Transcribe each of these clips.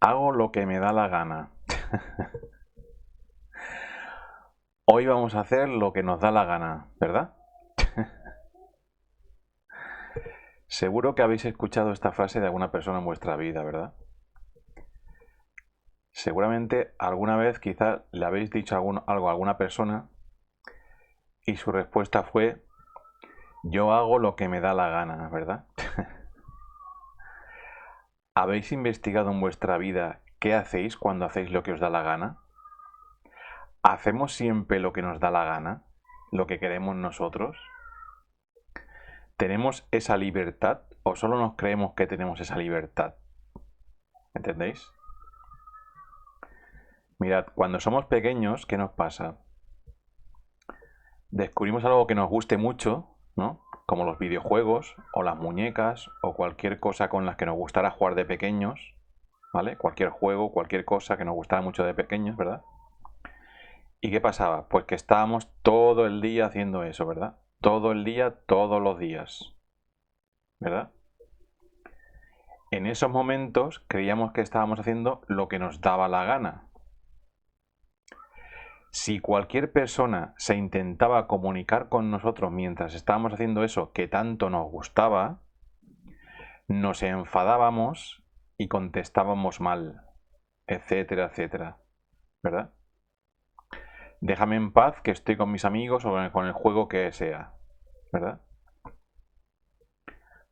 Hago lo que me da la gana. Hoy vamos a hacer lo que nos da la gana, ¿verdad? Seguro que habéis escuchado esta frase de alguna persona en vuestra vida, ¿verdad? Seguramente alguna vez quizás le habéis dicho algo a alguna persona y su respuesta fue: yo hago lo que me da la gana, ¿verdad? ¿Habéis investigado en vuestra vida qué hacéis cuando hacéis lo que os da la gana? ¿Hacemos siempre lo que nos da la gana? ¿Lo que queremos nosotros? ¿Tenemos esa libertad o solo nos creemos que tenemos esa libertad? ¿Entendéis? Mirad, cuando somos pequeños, ¿qué nos pasa? Descubrimos algo que nos guste mucho, ¿no? Como los videojuegos o las muñecas o cualquier cosa con las que nos gustara jugar de pequeños, ¿vale? Cualquier juego, cualquier cosa que nos gustara mucho de pequeños, ¿verdad? ¿Y qué pasaba? Pues que estábamos todo el día haciendo eso, ¿verdad? Todo el día, todos los días, ¿verdad? En esos momentos creíamos que estábamos haciendo lo que nos daba la gana. Si cualquier persona se intentaba comunicar con nosotros mientras estábamos haciendo eso que tanto nos gustaba, nos enfadábamos y contestábamos mal, etcétera, etcétera, ¿verdad? Déjame en paz que estoy con mis amigos o con el juego que sea, ¿verdad?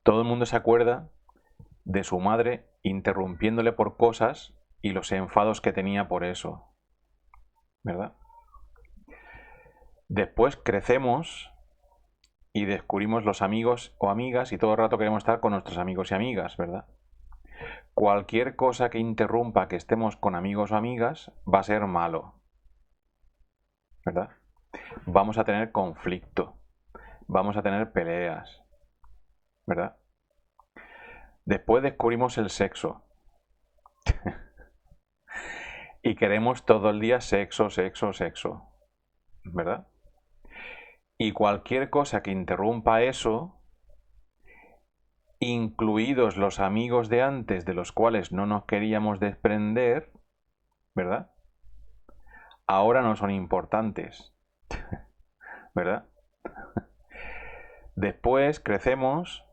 Todo el mundo se acuerda de su madre interrumpiéndole por cosas y los enfados que tenía por eso, ¿verdad? Después crecemos y descubrimos los amigos o amigas y todo el rato queremos estar con nuestros amigos y amigas, ¿verdad? Cualquier cosa que interrumpa que estemos con amigos o amigas va a ser malo, ¿verdad? Vamos a tener conflicto, vamos a tener peleas, ¿verdad? Después descubrimos el sexo y queremos todo el día sexo, sexo, sexo, ¿verdad? Y cualquier cosa que interrumpa eso, incluidos los amigos de antes de los cuales no nos queríamos desprender, ¿verdad? Ahora no son importantes, ¿verdad? Después crecemos,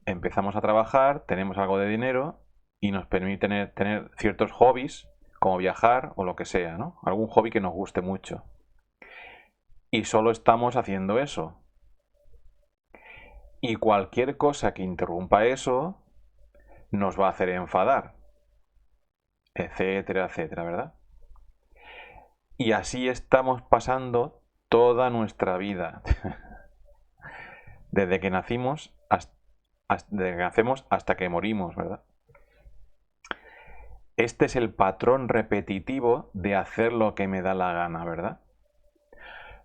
empezamos a trabajar, tenemos algo de dinero y nos permite tener ciertos hobbies, como viajar o lo que sea, ¿no? Algún hobby que nos guste mucho. Y solo estamos haciendo eso. Y cualquier cosa que interrumpa eso nos va a hacer enfadar, etcétera, etcétera, ¿verdad? Y así estamos pasando toda nuestra vida. Desde que nacimos hasta que morimos, ¿verdad? Este es el patrón repetitivo de hacer lo que me da la gana, ¿verdad?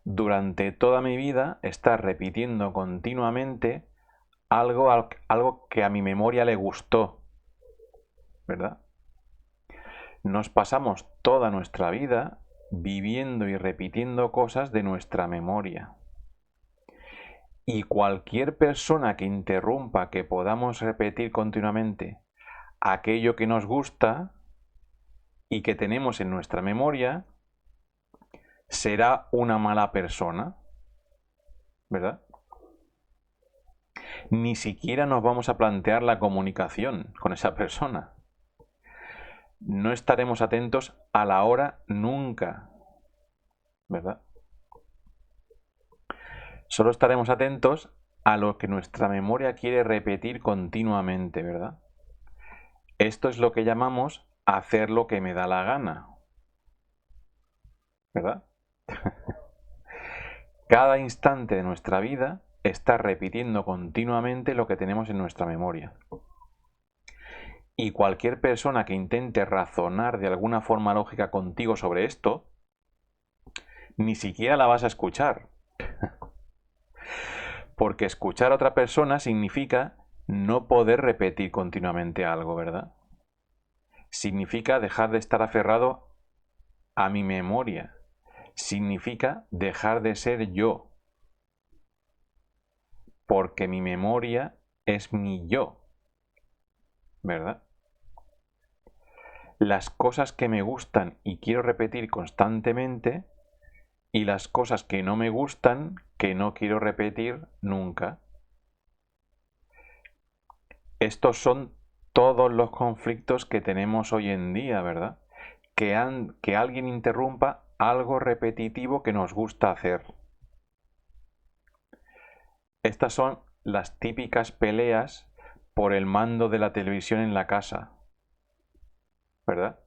Durante toda mi vida estar repitiendo continuamente algo que a mi memoria le gustó, ¿verdad? Nos pasamos toda nuestra vida viviendo y repitiendo cosas de nuestra memoria. Y cualquier persona que interrumpa que podamos repetir continuamente aquello que nos gusta y que tenemos en nuestra memoria, será una mala persona, ¿verdad? Ni siquiera nos vamos a plantear la comunicación con esa persona. No estaremos atentos a la hora nunca, ¿verdad? Solo estaremos atentos a lo que nuestra memoria quiere repetir continuamente, ¿verdad? Esto es lo que llamamos hacer lo que me da la gana, ¿verdad? Cada instante de nuestra vida está repitiendo continuamente lo que tenemos en nuestra memoria. Y cualquier persona que intente razonar de alguna forma lógica contigo sobre esto, ni siquiera la vas a escuchar. Porque escuchar a otra persona significa no poder repetir continuamente algo, ¿verdad? Significa dejar de estar aferrado a mi memoria. Significa dejar de ser yo. Porque mi memoria es mi yo, ¿verdad? las cosas que me gustan y quiero repetir constantemente y las cosas que no me gustan que no quiero repetir nunca. Estos son todos los conflictos que tenemos hoy en día, ¿verdad? Que alguien interrumpa algo repetitivo que nos gusta hacer. Estas son las típicas peleas por el mando de la televisión en la casa, ¿verdad?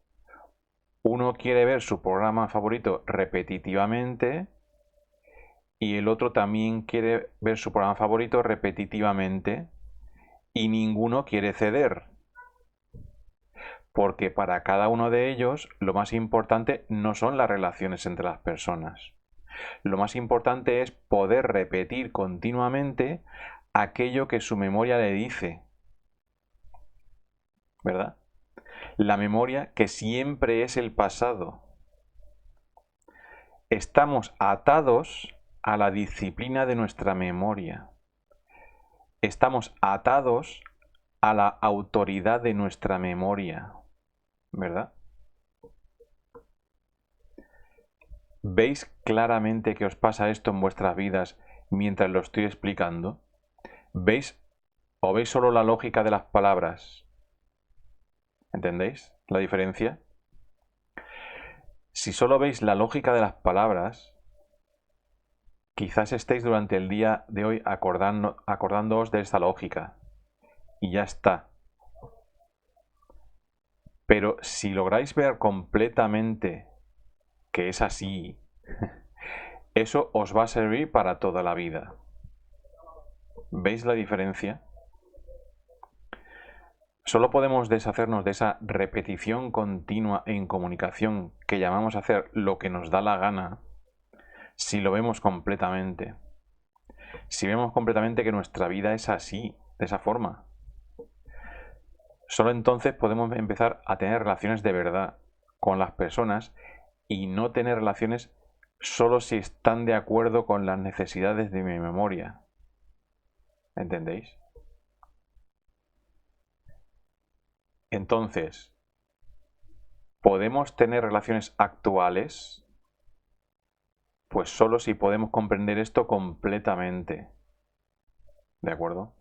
Uno quiere ver su programa favorito repetitivamente y el otro también quiere ver su programa favorito repetitivamente y ninguno quiere ceder. Porque para cada uno de ellos lo más importante no son las relaciones entre las personas. Lo más importante es poder repetir continuamente aquello que su memoria le dice, ¿verdad? La memoria que siempre es el pasado. Estamos atados a la disciplina de nuestra memoria. Estamos atados a la autoridad de nuestra memoria, ¿verdad? ¿Veis claramente que os pasa esto en vuestras vidas mientras lo estoy explicando? ¿Veis o veis solo la lógica de las palabras? ¿Entendéis la diferencia? Si solo veis la lógica de las palabras, quizás estéis durante el día de hoy acordándoos de esta lógica y ya está. Pero si lográis ver completamente que es así, eso os va a servir para toda la vida. ¿Veis la diferencia? Solo podemos deshacernos de esa repetición continua en comunicación que llamamos hacer lo que nos da la gana si lo vemos completamente. Si vemos completamente que nuestra vida es así, de esa forma. Solo entonces podemos empezar a tener relaciones de verdad con las personas y no tener relaciones solo si están de acuerdo con las necesidades de mi memoria. ¿Entendéis? Entonces, ¿podemos tener relaciones actuales? Pues solo si podemos comprender esto completamente. ¿De acuerdo?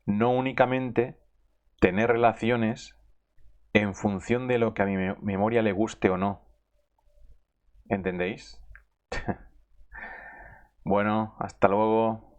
No únicamente tener relaciones en función de lo que a mi memoria le guste o no. ¿Entendéis? Bueno, hasta luego.